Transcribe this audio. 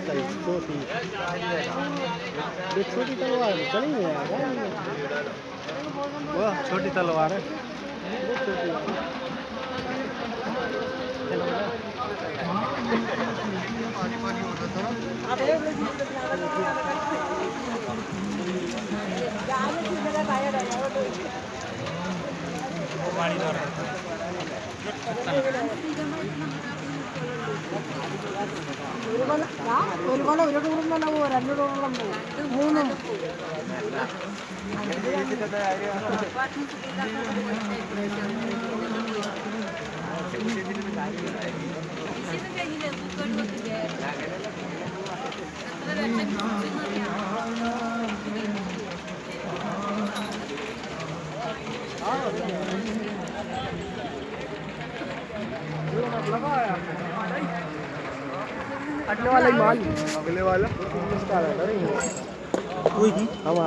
Size छोटी। ये छोटी तलवार चलेंगे यार। वो छोटी तलवार है। बहुत छोटी ഒരു കൊല ഒരു ടൂറും തന്നെ പോകും, 2 ടൂറെല്ലാം പോകും, 3. अगले वाला ही माल, अगले वाला हमारा